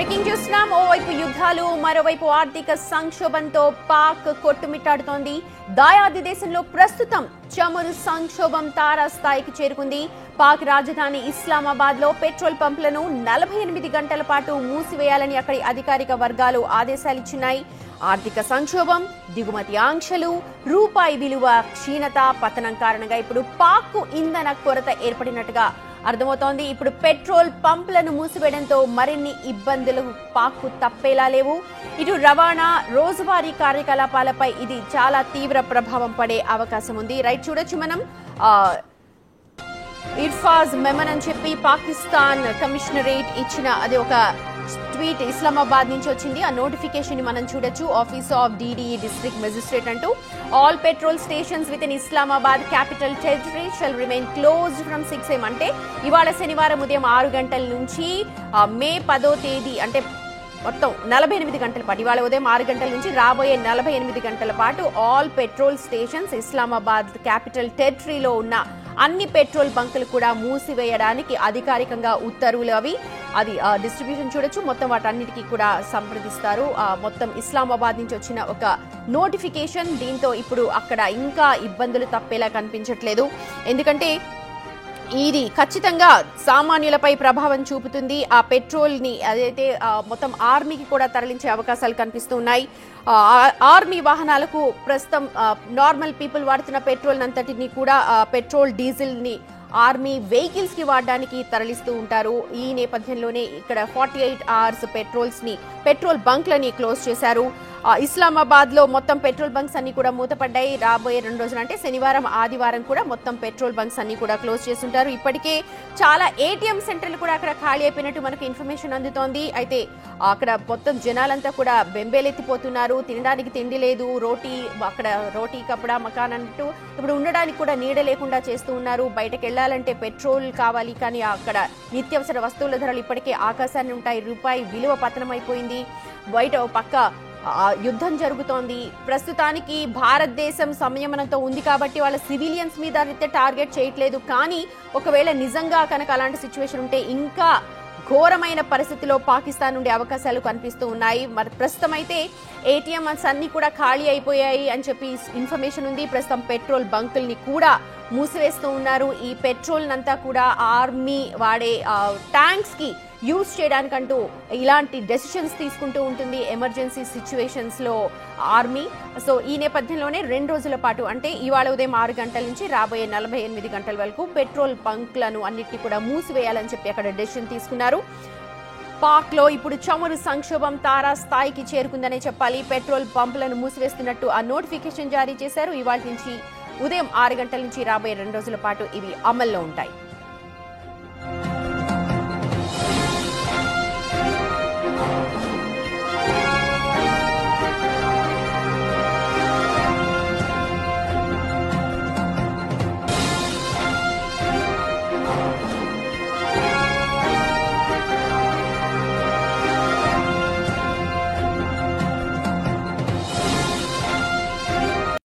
Breaking చూస్తున్నాం. ఓవైపు యుద్ధాలు, మరోవైపు ఆర్థిక సంక్షోభంతో పాక్ కొట్టుమిట్టాడుతోంది. దాయాది దేశంలో ప్రస్తుతం చమురు సంక్షోభం తారాస్థాయికి చేరుకుంది. పాక్ రాజధాని ఇస్లామాబాద్ లో పెట్రోల్ పంపులను 48 గంటల పాటు మూసివేయాలని అక్కడి అధికారిక వర్గాలు ఆదేశాలిచ్చున్నాయి. ఆర్థిక సంక్షోభం, దిగుమతి ఆంక్షలు, రూపాయి విలువ క్షీణత, పతనం కారణంగా ఇప్పుడు పాక్ ఇంధన కొరత ఏర్పడినట్టుగా అర్థమవుతోంది. ఇప్పుడు పెట్రోల్ పంపులను మూసివేయడంతో మరిన్ని ఇబ్బందులు పాక్ తప్పేలా లేవు. ఇటు రవాణా, రోజువారీ కార్యకలాపాలపై ఇది చాలా తీవ్ర ప్రభావం పడే అవకాశం ఉంది. రైట్, చూడొచ్చు మనం ఇర్ఫాజ్ మెమన్ అని చెప్పి పాకిస్తాన్ కమిషనరేట్ ఇచ్చిన అది ఒక ట్వీట్ ఇస్లామాబాద్ నుంచి వచ్చింది. ఆ నోటిఫికేషన్ ని మనం చూడొచ్చు. Office of DDE district magistrate అంటూ all petrol stations with in Islamabad capital territory shall remain closed from 6 AM అంటే ఇవాళ శనివారం ఉదయం 6 గంటల నుంచి మే 10వ తేదీ అంటే మొత్తం 48 గంటల పాటు, ఇవాళ ఉదయం 6 గంటల నుంచి రాబోయే 48 గంటల పాటు all petrol stations Islamabad capital టెరిటరీలో ఉన్న అన్ని పెట్రోల్ బంకులు కూడా మూసివేయడానికి అధికారికంగా ఉత్తర్వులు అది డిస్ట్రిబ్యూషన్ చూడొచ్చు. మొత్తం వాటన్నిటికీ కూడా సంప్రదిస్తారు. మొత్తం ఇస్లామాబాద్ నుంచి వచ్చిన ఒక నోటిఫికేషన్. దీంతో ఇప్పుడు అక్కడ ఇంకా ఇబ్బందులు తప్పేలా కనిపించట్లేదు. ఎందుకంటే ఇది ఖచ్చితంగా సామాన్యులపై ప్రభావం చూపుతుంది. ఆ పెట్రోల్ ని అదైతే మొత్తం ఆర్మీకి కూడా తరలించే అవకాశాలు కనిపిస్తూ ఉన్నాయి. ఆర్మీ వాహనాలకు ప్రస్తుతం నార్మల్ పీపుల్ వాడుతున్న పెట్రోల్ అంతటిని కూడా పెట్రోల్, డీజిల్ ని ఆర్మీ వెహికల్స్ కి వాడడానికి తరలిస్తూ ఉంటారు. ఈ నేపథ్యంలోనే ఇక్కడ 48 hours పెట్రోల్ బంక్లని క్లోజ్ చేశారు. ఇస్లామాబాద్ లో మొత్తం పెట్రోల్ బంక్స్ అన్ని కూడా మూతపడ్డాయి. రాబోయే 2 రోజులు అంటే శనివారం, ఆదివారం కూడా మొత్తం పెట్రోల్ బంక్స్ అన్ని కూడా క్లోజ్ చేస్తుంటారు. ఇప్పటికే చాలా ఏటీఎం సెంటర్లు కూడా అక్కడ ఖాళీ అయిపోయినట్టు మనకు ఇన్ఫర్మేషన్ అందుతోంది. అయితే అక్కడ మొత్తం జనాలంతా కూడా బెంబేలెత్తిపోతున్నారు. తినడానికి తిండి లేదు, రోటీ కపడా మకాన్ అంటూ ఇప్పుడు ఉండడానికి కూడా నీడ లేకుండా చేస్తూ ఉన్నారు. బయటకు వెళ్లాలంటే పెట్రోల్ కావాలి, కానీ అక్కడ నిత్యావసర వస్తువుల ధరలు ఇప్పటికే ఆకాశాన్ని ఉంటాయి. రూపాయి విలువ పతనం అయిపోయింది. బయట పక్క యుద్ధం జరుగుతోంది. ప్రస్తుతానికి భారతదేశం సంయమనంతో ఉంది కాబట్టి వాళ్ళ సివిలియన్స్ మీద అయితే టార్గెట్ చేయట్లేదు. కానీ ఒకవేళ నిజంగా కనుక అలాంటి సిచ్యువేషన్ ఉంటే ఇంకా ఘోరమైన పరిస్థితిలో పాకిస్తాన్ నుండి అవకాశాలు కనిపిస్తూ ఉన్నాయి. మరి ప్రస్తుతం అయితే ఏటీఎంస్ అన్ని కూడా ఖాళీ అయిపోయాయి అని చెప్పి ఇన్ఫర్మేషన్ ఉంది. ప్రస్తుతం పెట్రోల్ బంకుల్ని కూడా మూసివేస్తూ ఉన్నారు. ఈ పెట్రోల్ అంతా కూడా ఆర్మీ వాడే ట్యాంక్స్ కి యూజ్ చేయడానికంటూ ఇలాంటి డెసిషన్స్ తీసుకుంటూ ఉంటుంది ఎమర్జెన్సీ సిచ్యువేషన్స్ లో ఆర్మీ. సో ఈ నేపథ్యంలోనే 2 రోజుల పాటు అంటే ఇవాళ ఉదయం 6 గంటల నుంచి రాబోయే 48 గంటల వరకు పెట్రోల్ బంక్లను అన్నిటినీ కూడా మూసివేయాలని చెప్పి అక్కడ డెసిషన్ తీసుకున్నారు. పాక్ లో ఇప్పుడు చమురు సంక్షోభం తారాస్థాయికి చేరుకుందనే చెప్పాలి. పెట్రోల్ పంపులను మూసివేస్తున్నట్టు ఆ నోటిఫికేషన్ జారీ చేశారు. ఇవాళ నుంచి ఉదయం 6 గంటల నుంచి రాబోయే 2 రోజుల పాటు ఇవి అమల్లో ఉంటాయి.